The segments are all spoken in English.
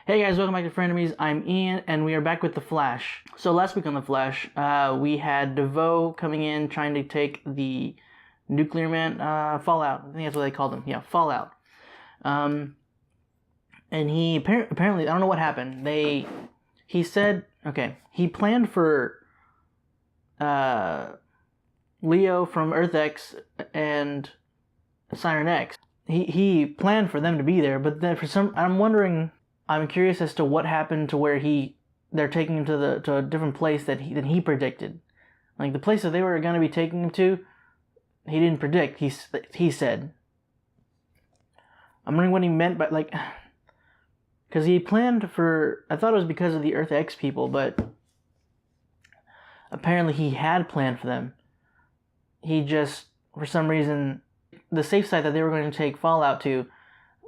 Hey guys, welcome back to Frenemies. I'm Ian, and we are back with The Flash. So last week on The Flash, we had DeVoe coming in trying to take the Nuclear Man, Fallout. I think that's what they called him. Yeah, Fallout. And he apparently, I don't know what happened. He said, okay, he planned for Leo from Earth X and Siren X. He planned for them to be there, but then I'm curious as to what happened to where they're taking him to a different place than he predicted. Like the place that they were going to be taking him to, he didn't predict. He said. I'm wondering what he meant by because he planned for. I thought it was because of the Earth X people, but apparently he had planned for them. He just, for some reason, the safe site that they were going to take Fallout to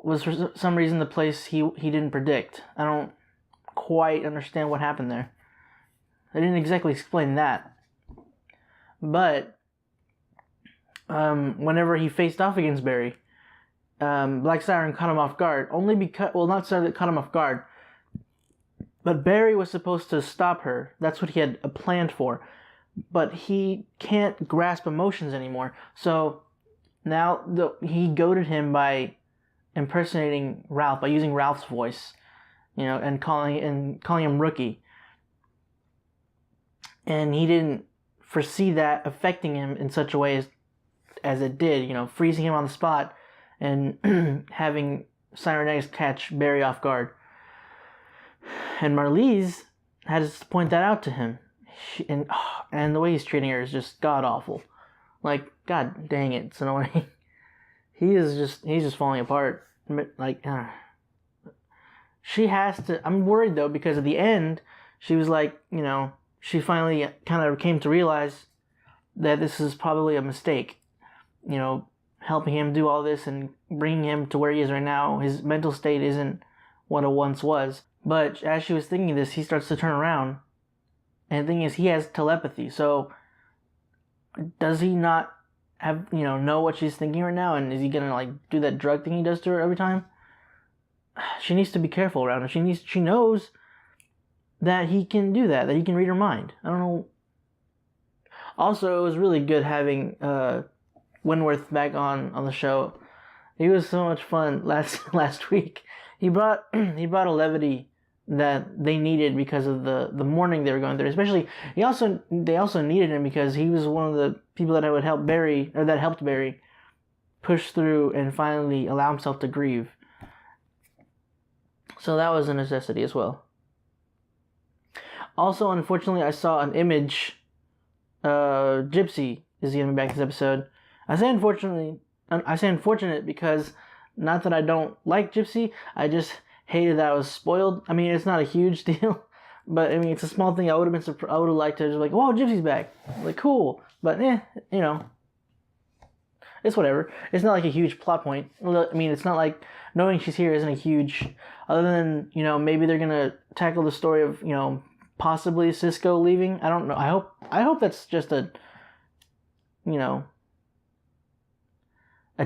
was for some reason the place he didn't predict. I don't quite understand what happened there. They didn't exactly explain that. But whenever he faced off against Barry, Black Siren caught him off guard. Only because, well, not so that caught him off guard, but Barry was supposed to stop her. That's what he had planned for. But he can't grasp emotions anymore. So now he goaded him by impersonating Ralph, by using Ralph's voice, and calling him Rookie. And he didn't foresee that affecting him in such a way as it did, freezing him on the spot and having Siren X catch Barry off guard. And Marlize had to point that out to him. And the way he's treating her is just god-awful. Like, god dang it, it's annoying. He's just falling apart. She has to. I'm worried though, because at the end, she was like, she finally kind of came to realize that this is probably a mistake. Helping him do all this and bringing him to where he is right now. His mental state isn't what it once was. But as she was thinking this, he starts to turn around. And the thing is, he has telepathy. So does he not have, know what she's thinking right now? And is he gonna do that drug thing he does to her every time? She needs to be careful around him. She knows that he can do that he can read her mind. I don't know. Also, it was really good having Wentworth back on the show. He was so much fun last week. He brought a levity that they needed because of the mourning they were going through. Especially, they also needed him because he was one of the people that helped Barry push through and finally allow himself to grieve. So that was a necessity as well. Also, unfortunately, I saw an image. Gypsy is going to be back this episode. I say unfortunate because not that I don't like Gypsy, I just hated that I was spoiled. I mean, it's not a huge deal, but I mean, it's a small thing. I would have liked to just whoa, Gypsy's back. Cool. But it's whatever. It's not like a huge plot point. I mean, it's not like knowing she's here isn't a huge, other than, maybe they're going to tackle the story of, possibly Cisco leaving. I don't know. I hope that's just a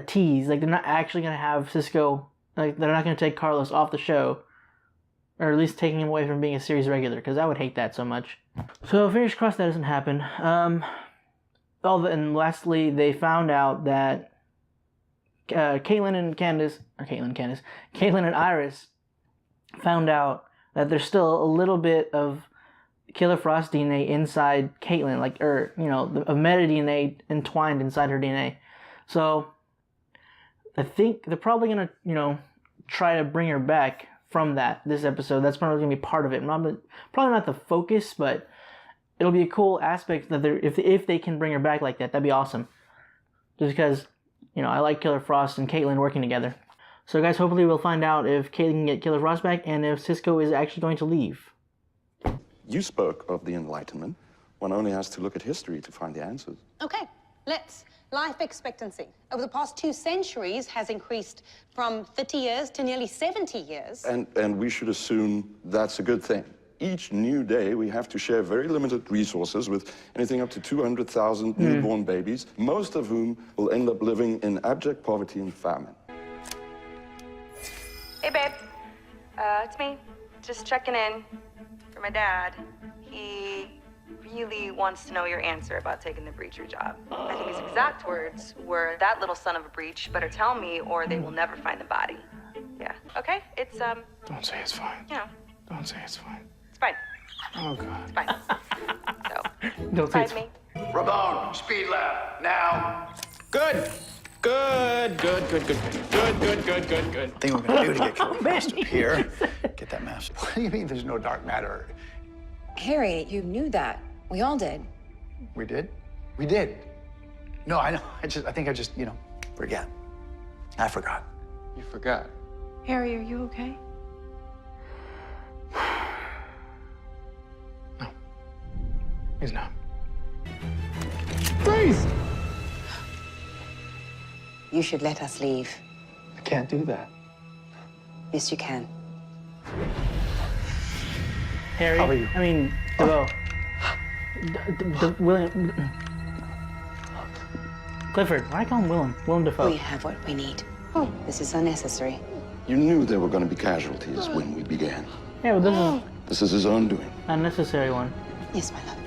tease. They're not actually going to have Cisco, they're not going to take Carlos off the show, or at least taking him away from being a series regular, because I would hate that so much. So fingers crossed that doesn't happen. And lastly, they found out that Caitlin and Iris found out that there's still a little bit of Killer Frost DNA inside Caitlin, of meta DNA entwined inside her DNA. So I think they're probably gonna, try to bring her back from this episode. That's probably gonna be part of it. Probably not the focus, but it'll be a cool aspect that if they can bring her back like that, that'd be awesome. Just because, I like Killer Frost and Caitlin working together. So guys, hopefully we'll find out if Caitlin can get Killer Frost back and if Cisco is actually going to leave. You spoke of the Enlightenment. One only has to look at history to find the answers. Okay, let's. Life expectancy over the past 2 centuries has increased from 30 years to nearly 70 years. And we should assume that's a good thing. Each new day, we have to share very limited resources with anything up to 200,000 newborn babies, most of whom will end up living in abject poverty and famine. Hey, babe. It's me. just checking in for my dad. He really wants to know your answer about taking the breacher job. I think his exact words were, "That little son of a breach better tell me or they will never find the body." Yeah, okay? It's, Don't say it's fine. you know, Don't say it's fine. it's fine. Oh, God. It's fine. So, Don't say find it's me. Ramon, speed lab, now. Good. Good, good, good, good, good, good, good, good, good. Thing we're gonna do to get Killer Frost up here. Get that mask. What do you mean there's no dark matter? Harry, you knew that. We all did. We did? We did. No, I know. I think I just, forget. I forgot. You forgot. Harry, are you okay? No. He's not. Please. You should let us leave. I can't do that. Yes, you can. Harry. How are you? I mean, DeVoe. William. Clifford. Why do I call him Willem? Willem Dafoe. We have what we need. Oh, this is unnecessary. You knew there were going to be casualties when we began. Yeah, but this is This is his own doing. an unnecessary one. Yes, my love.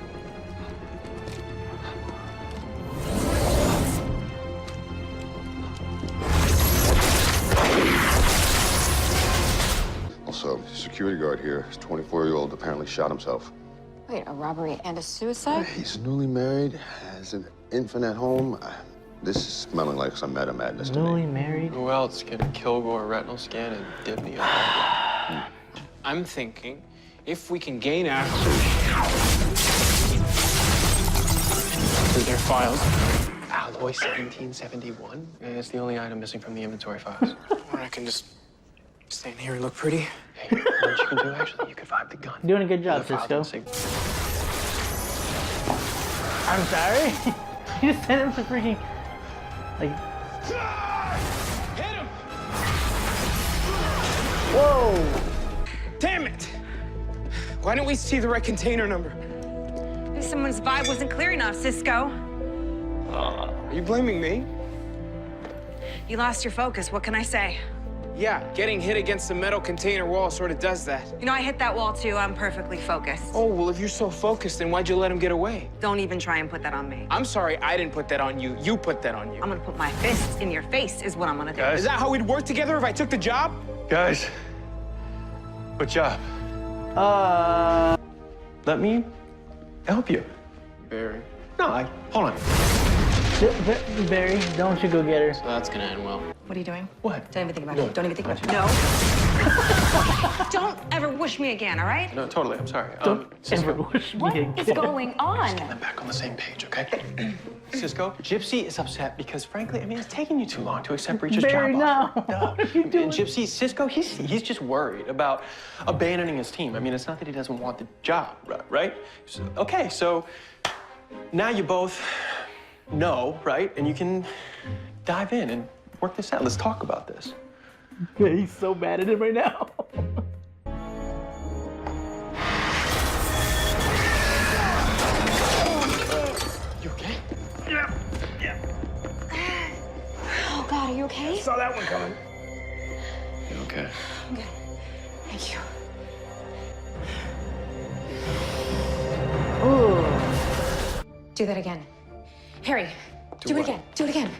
Also, security guard here, his 24-year-old apparently shot himself. Wait, a robbery and a suicide? He's newly married, has an infant at home. This is smelling like some meta madness to Newly me. married. Who else can a Kilgore retinal scan and Dibney on? I'm thinking, if we can gain access to their files, Alloy 1771 is the only item missing from the inventory files. Or I can just stand here and look pretty. Hey, you know what you can do, actually? You could vibe the gun. Doing a good job, The files Cisco. and say, I'm sorry. You just sent him to freaking like. hit him! Whoa. Damn it! Why didn't we see the right container number? Maybe someone's vibe wasn't clear enough, Cisco. Are you blaming me? You lost your focus. What can I say? Yeah, getting hit against the metal container wall sort of does that. You know, I hit that wall too. I'm perfectly focused. Oh, well, if you're so focused, then why'd you let him get away? Don't even try and put that on me. I'm sorry, I didn't put that on you. You put that on you. I'm gonna put my fist in your face is what I'm gonna do. Is that how we'd work together if I took the job? Guys, good job. Let me help you. Barry. No, hold on. Barry, don't you go get her. So that's gonna end well. What are you doing? What? Don't even think about it. Don't even think about it. No. Don't ever wish me again, all right? No, totally. I'm sorry. Don't Cisco, ever wish me What again. is going on? I'm back on the same page, okay? Cisco, Gypsy is upset because, frankly, I mean, it's taking you too long to accept Breacher's Barry, job no. offer. What are you doing? And Gypsy, Cisco, he's just worried about abandoning his team. I mean, it's not that he doesn't want the job, right? So, okay, so now you both know, right? And you can dive in and work this out. Let's talk about this. Yeah, he's so mad at him right now. You okay? Oh, God, are you okay? Saw that one coming. You okay? Thank you. Ooh. Do that again. Harry, do it what? again. Do it again.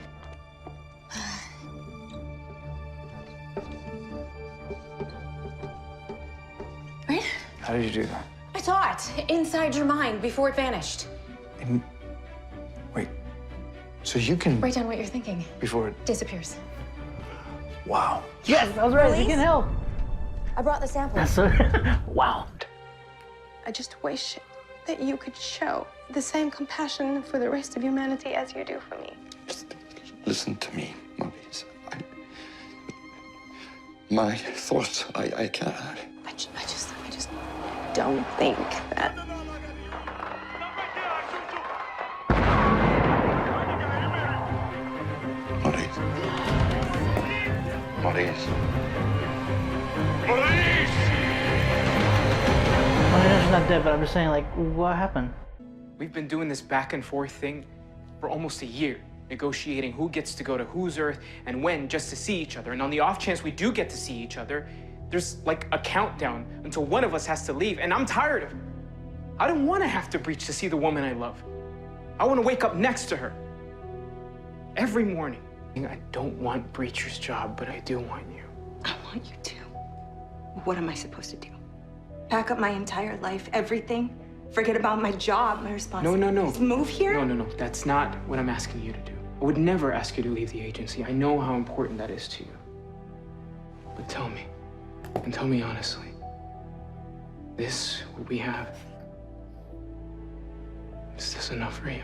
Right? How did you do that? I saw it inside your mind before it vanished. Wait, so you can, Write down what you're thinking. before it, Disappears. wow. Yes, I was right. He Police? can help. I brought the sample. So, wow. I just wish that you could show the same compassion for the rest of humanity as you do for me. Just listen to me, Maurice. My thoughts, I can't. I just don't think that. Maurice. Maurice. I know she's not dead, but I'm just saying, like, what happened? We've been doing this back and forth thing for almost a year, negotiating who gets to go to whose Earth and when just to see each other. And on the off chance we do get to see each other, There's like a countdown until one of us has to leave, and I'm tired of it. I don't want to have to breach to see the woman I love. I want to wake up next to her every morning. I don't want Breacher's job, but I do want you. I want you to. What am I supposed to do? Pack up my entire life, everything? Forget about my job, my responsibilities? No. Move here? No. That's not what I'm asking you to do. I would never ask you to leave the agency. I know how important that is to you. But tell me, and tell me honestly, this, what we have, is this enough for you?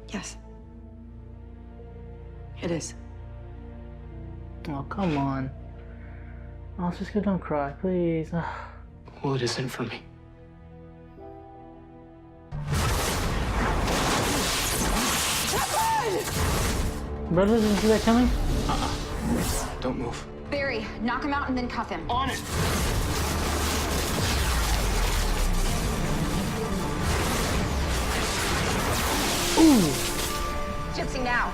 Yes. It is. Oh, come on. Oh, Cisco, don't cry, please. Well, it isn't for me. Brother, didn't see that coming? Don't move. Barry, knock him out and then cuff him. On it! Ooh! Gypsy now.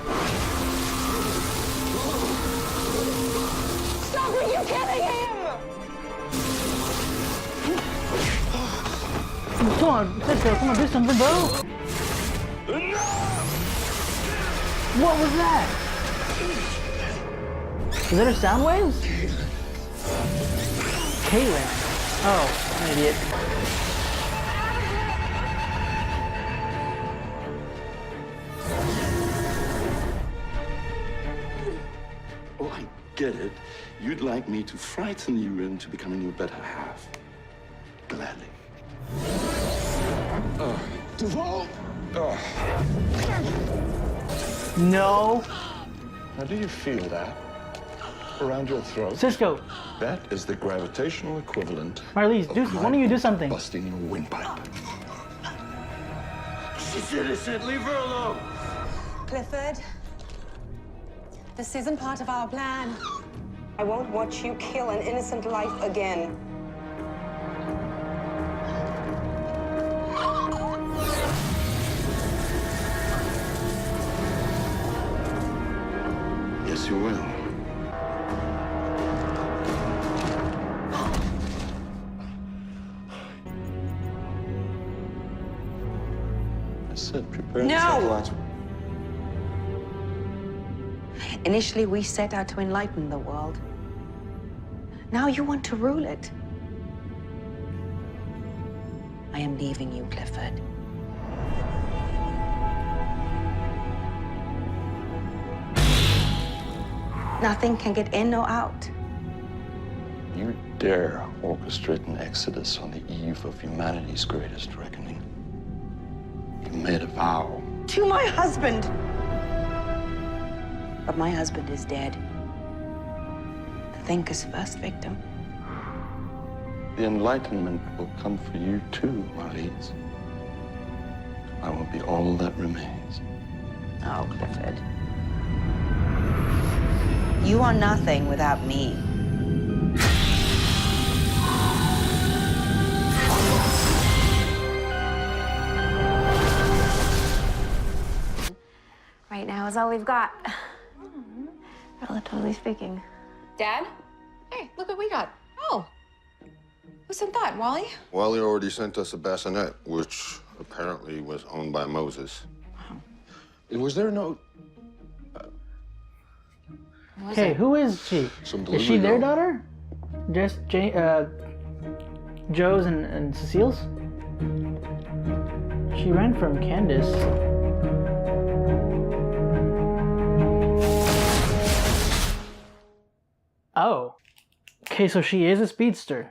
Stop it! You're killing him! Come on, Cisco, come on, do something, bro! What was that? Is that her sound waves? Caitlin. Oh, I'm an idiot. Oh, I get it. You'd like me to frighten you into becoming your better half. Gladly. Duval! No. Now, do you feel that? Around your throat? Cisco. That is the gravitational equivalent. Marlies, why don't you do something? Busting your windpipe. She's innocent. Leave her alone. Clifford, this isn't part of our plan. I won't watch you kill an innocent life again. Yes, you will. I said prepare the satellites. Initially, we set out to enlighten the world. Now you want to rule it. I am leaving you, Clifford. Nothing can get in or out. You dare orchestrate an exodus on the eve of humanity's greatest reckoning. You made a vow. To my husband! But my husband is dead. The Thinker's first victim. The Enlightenment will come for you too, Marlies. I will be all that remains. Oh, Clifford. You are nothing without me. Right now is all we've got. Relatively speaking. Dad? Hey, look what we got. Oh. Who sent that, Wally? Wally already sent us a bassinet, which apparently was owned by Moses. Wow. Was there no... Okay, who is she? Is she their daughter? Just Joe's and Cecile's? She ran from Candace. Oh. Okay, so she is a speedster.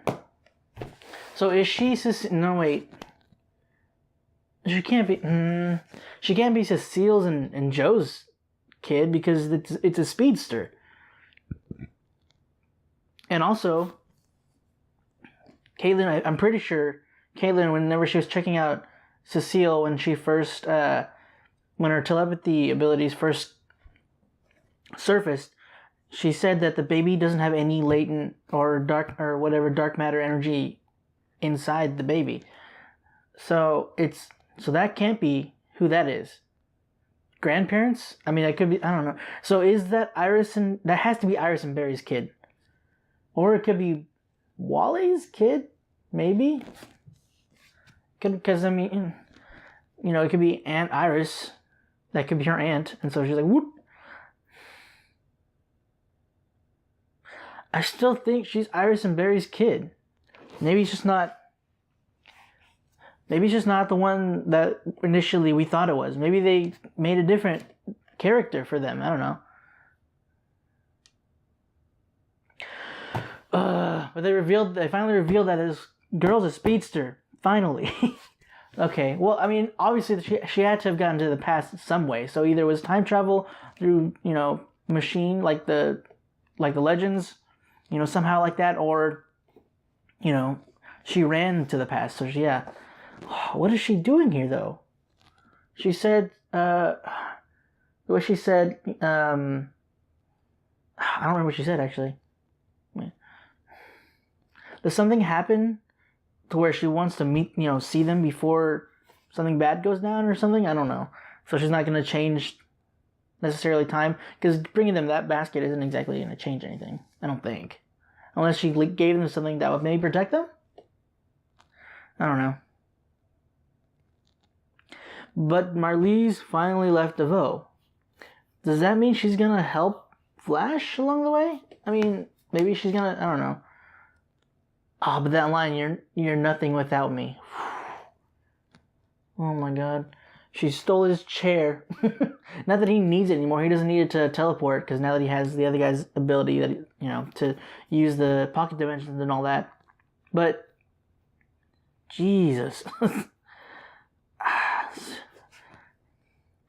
So is she no, wait. She can't be... she can't be Cecile's and Joe's kid because it's a speedster. And also, Caitlin, I'm pretty sure Caitlin, whenever she was checking out Cecile when she first, when her telepathy abilities first surfaced, she said that the baby doesn't have any latent or dark matter energy inside the baby. So that can't be who that is. grandparents? I mean, that could be, I don't know. So is that that has to be Iris and Barry's kid. Or it could be Wally's kid, maybe? Because, I mean, you know, it could be Aunt Iris. That could be her aunt. And so she's like, whoop. I still think she's Iris and Barry's kid. Maybe it's just not the one that initially we thought it was. Maybe they made a different character for them. I don't know. But they finally revealed that this girl's a speedster. Finally. Okay, well, I mean, obviously she had to have gotten to the past some way. So either it was time travel through, you know, machine, like the Legends, you know, somehow like that, or, you know, she ran to the past. So yeah. What is she doing here, though? She said, what she said, I don't remember what she said, actually. Does something happen to where she wants to meet, you know, see them before something bad goes down or something? I don't know. So she's not going to change necessarily time, because bringing them that basket isn't exactly going to change anything, I don't think. Unless she gave them something that would maybe protect them? I don't know. But Marlize finally left DeVoe. Does that mean she's gonna help Flash along the way? I mean, maybe she's gonna, I don't know. Oh, but that line, you're nothing without me. Oh my god. She stole his chair. Not that he needs it anymore. He doesn't need it to teleport, because now that he has the other guy's ability that, you know, to use the pocket dimensions and all that. But Jesus.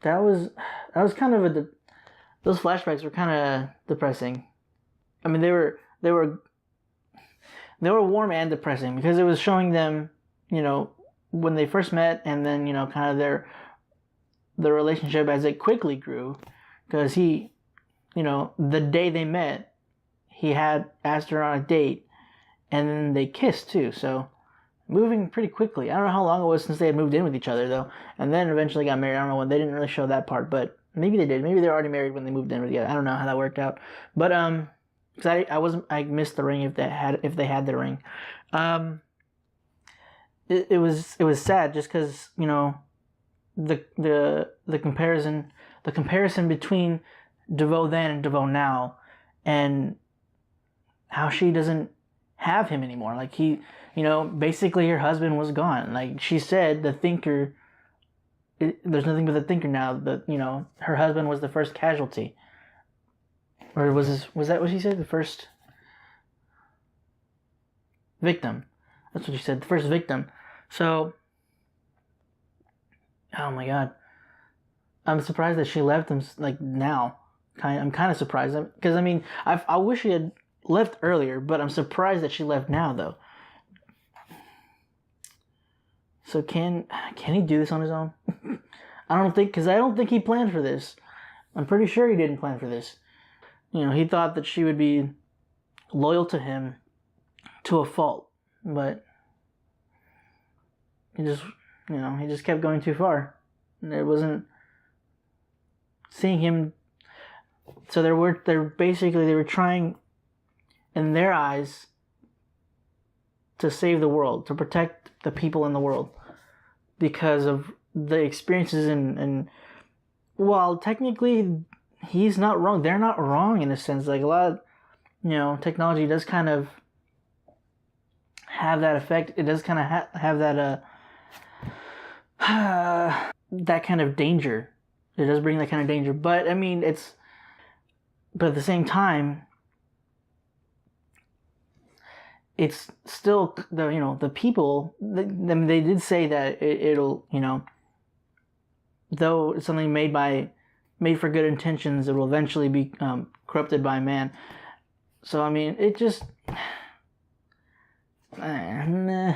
That was kind of those flashbacks were kind of depressing. I mean, they were warm and depressing, because it was showing them, you know, when they first met, and then, you know, kind of their relationship as it quickly grew, because he, you know, the day they met, he had asked her on a date, and then they kissed too. So moving pretty quickly. I don't know how long it was since they had moved in with each other, though. And then eventually got married. I don't know when. They didn't really show that part, but maybe they did. Maybe they were already married when they moved in with each other. I don't know how that worked out. But, because I missed the ring if they had the ring. It was sad, just because, you know, the comparison between DeVoe then and DeVoe now, and how she doesn't have him anymore. Like, he, you know, basically her husband was gone. Like she said, the Thinker, there's nothing but the Thinker now. You know, her husband was the first casualty. Or was that what she said? The first victim. That's what she said. The first victim. So, oh my god, I'm surprised that she left him like now. I'm kind of surprised, because I mean, I wish she had left earlier, but I'm surprised that she left now, though. So can he do this on his own? I don't think he planned for this. I'm pretty sure he didn't plan for this. You know, he thought that she would be loyal to him to a fault, but he just kept going too far. And it wasn't seeing him. So they were trying, in their eyes, to save the world, to protect the people in the world, because of the experiences and while technically he's not wrong, they're not wrong in a sense. Like, a lot of, you know, technology does kind of have that effect. It does kind of have that that kind of danger. It does bring that kind of danger. But I mean, but at the same time, it's still the people. They did say that it'll, you know, though it's something made for good intentions, it will eventually be corrupted by man. So I mean, it just nah.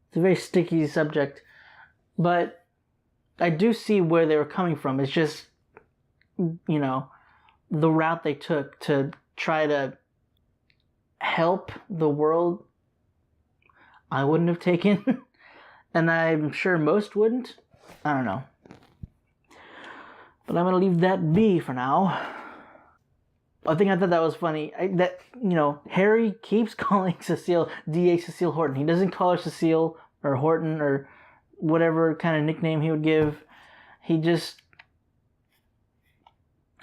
It's a very sticky subject, but I do see where they were coming from. It's just, you know, the route they took to try to help the world, I wouldn't have taken, and I'm sure most wouldn't. I don't know. But I'm gonna leave that be for now. I thought that was funny. Harry keeps calling Cecile DA Cecile Horton. He doesn't call her Cecile or Horton or whatever kind of nickname he would give. He just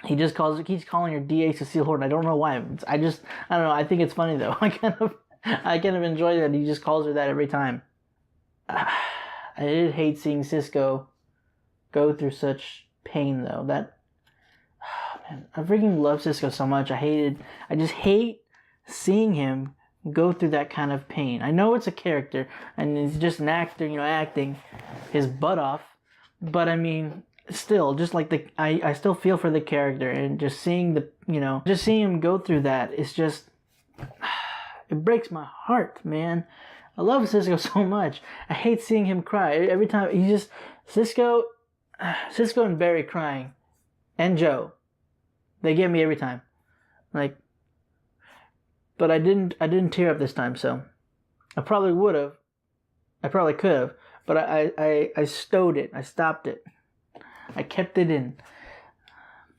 keeps calling her DA Cecile Horton. I don't know why. I don't know. I think it's funny though. I kind of enjoy that he just calls her that every time. I did hate seeing Cisco go through such pain though. Man, I freaking love Cisco so much. I just hate seeing him go through that kind of pain. I know it's a character and he's just an actor, acting his butt off. But I mean, still, just like I still feel for the character, and just seeing him go through that, it's just, it breaks my heart, man. I love Cisco so much. I hate seeing him cry. Every time Cisco and Barry crying, and Joe, they get me every time. But I didn't tear up this time, so I probably would have. I probably could have, but I stowed it. I stopped it. I kept it in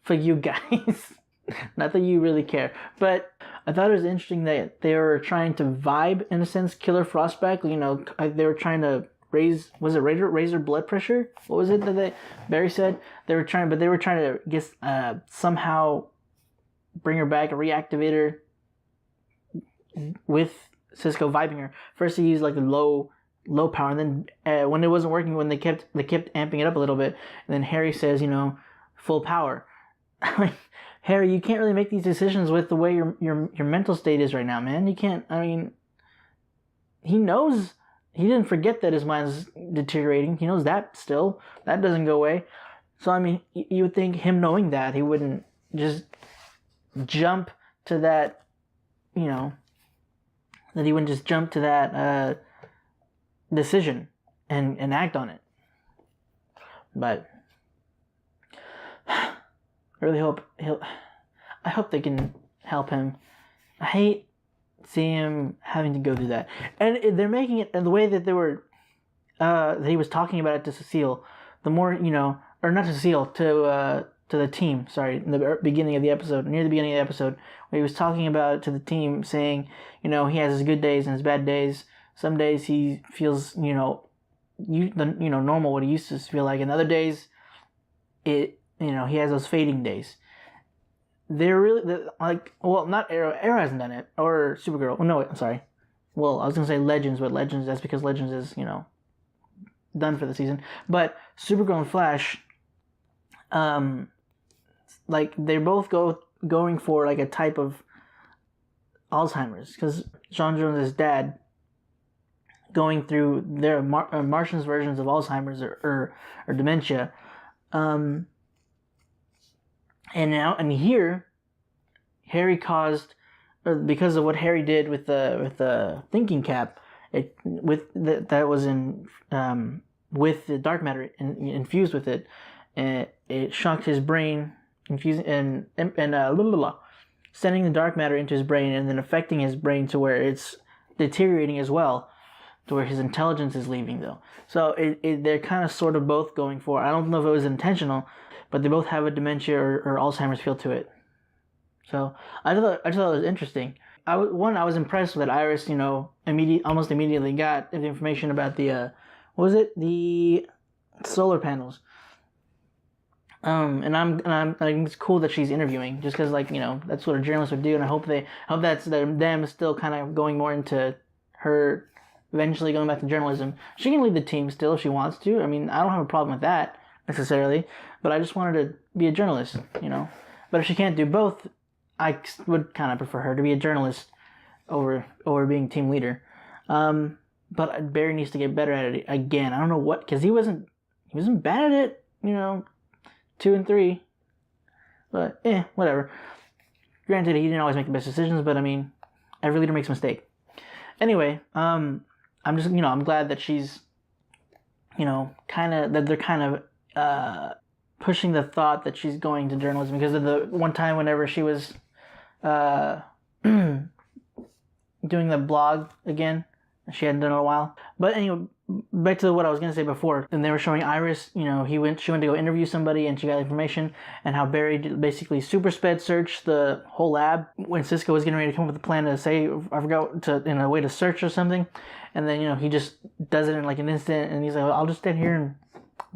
for you guys. Not that you really care, but I thought it was interesting that they were trying to vibe, in a sense, Killer Frost back. They were trying to raise her blood pressure? What was it that Barry said? They were trying to get somehow bring her back, reactivate her with Cisco vibing her. First he used like a low power, and then when it wasn't working, when they kept amping it up a little bit, and then Harry says, full power. Harry, you can't really make these decisions with the way your mental state is right now, man. You can't. I mean, he knows. He didn't forget that his mind's deteriorating. He knows that still. That doesn't go away. So, I mean, you would think him knowing that, he wouldn't just jump to that, that he wouldn't just jump to that decision and act on it. But I really hope I hope they can help him. I hate seeing him having to go through that, and they're making it in the way that they were. That he was talking about it to Cecile. The more or not to Cecile, to the team. Sorry, in the beginning of the episode, near the beginning of the episode, where he was talking about it to the team, saying, he has his good days and his bad days. Some days he feels, normal, what he used to feel like, and other days, he has those fading days. They're really not Arrow. Arrow hasn't done it, or Supergirl. Well, no, I'm sorry. Well, I was gonna say Legends, but Legends, that's because Legends is done for the season. But Supergirl and Flash, they're both going for like a type of Alzheimer's, because John Jones' dad going through their Martian's versions of Alzheimer's or dementia. And here, Harry caused, because of what Harry did with the thinking cap, that was in with the dark matter infused with it, and it shocked his brain, infusing sending the dark matter into his brain, and then affecting his brain to where it's deteriorating as well, to where his intelligence is leaving though. So they're kind of sort of both going for. I don't know if it was intentional, but they both have a dementia or Alzheimer's feel to it. So I thought it was interesting. I was impressed that Iris, almost immediately got the information about the the solar panels. And I think it's cool that she's interviewing, just because that's what a journalist would do, and I hope that's them still kind of going more into her eventually going back to journalism. She can lead the team still if she wants to. I mean, I don't have a problem with that necessarily, but I just want her to be a journalist, But if she can't do both, I would kind of prefer her to be a journalist over being team leader. But Barry needs to get better at it again. I don't know what, because he wasn't bad at it, 2 and 3. But whatever. Granted, he didn't always make the best decisions, but I mean, every leader makes a mistake. Anyway, I'm just I'm glad that she's that they're kind of pushing the thought that she's going to journalism, because of the one time whenever she was doing the blog again, she hadn't done it in a while. But anyway, back to what I was gonna say before, and they were showing Iris. You know, she went to go interview somebody, and she got information, and how Barry basically super sped searched the whole lab when Cisco was getting ready to come up with a plan to say, I forgot in a way to search or something, and then he just does it in like an instant, and he's like, I'll just stand here and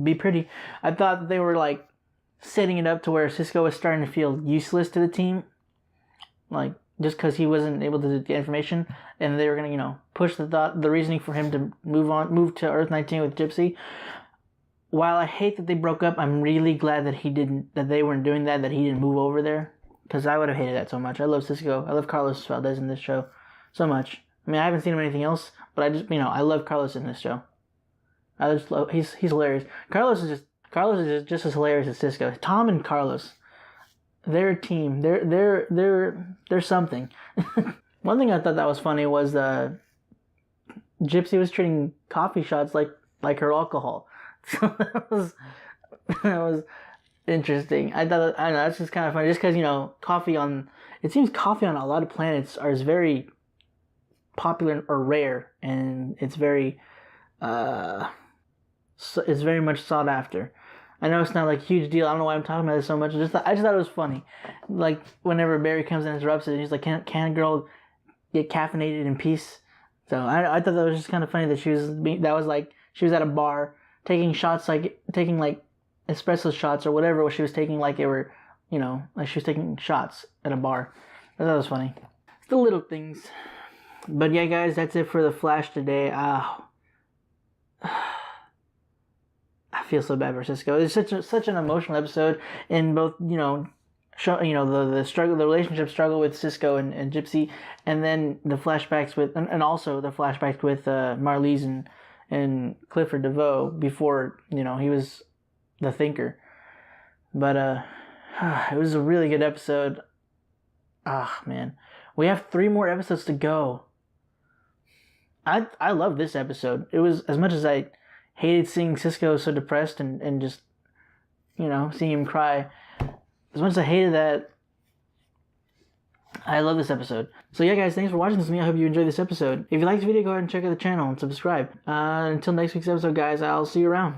be pretty. I thought that they were like setting it up to where Cisco was starting to feel useless to the team, like just because he wasn't able to get information, and they were gonna push the reasoning for him to move to Earth-19 with Gypsy. While I hate that they broke up, I'm really glad that they weren't doing that he didn't move over there, because I would have hated that so much. I love Cisco. I love Carlos Valdez in this show so much. I mean, I haven't seen him in anything else, but I just I love Carlos in this show. I just love he's hilarious. Carlos is just as hilarious as Cisco. Tom and Carlos, they're a team. They're something. One thing I thought that was funny was Gypsy was treating coffee shots like her alcohol. So that was interesting. I know that's just kind of funny, just because it seems coffee on a lot of planets is very popular or rare, and it's very much sought after. I know it's not like a huge deal. I don't know why I'm talking about this so much. I just thought it was funny. Like whenever Barry comes and interrupts it, and he's like, "Can a girl get caffeinated in peace?" So I thought that was just kind of funny that she was at a bar taking shots, like espresso shots or whatever she was taking, like they were, like she was taking shots at a bar. I thought it was funny. It's the little things. But yeah, guys, that's it for the Flash today. I feel so bad for Cisco. It's such an emotional episode in both, the struggle, the relationship struggle with Cisco and Gypsy, and then the flashbacks and also the flashbacks with Marlize and Clifford DeVoe before he was the Thinker. But it was a really good episode. Man, we have 3 more episodes to go. I love this episode. It was, as much as I hated seeing Cisco so depressed and just, seeing him cry. As much as I hated that, I love this episode. So yeah, guys, thanks for watching this with me. I hope you enjoyed this episode. If you liked the video, go ahead and check out the channel and subscribe. Until next week's episode, guys, I'll see you around.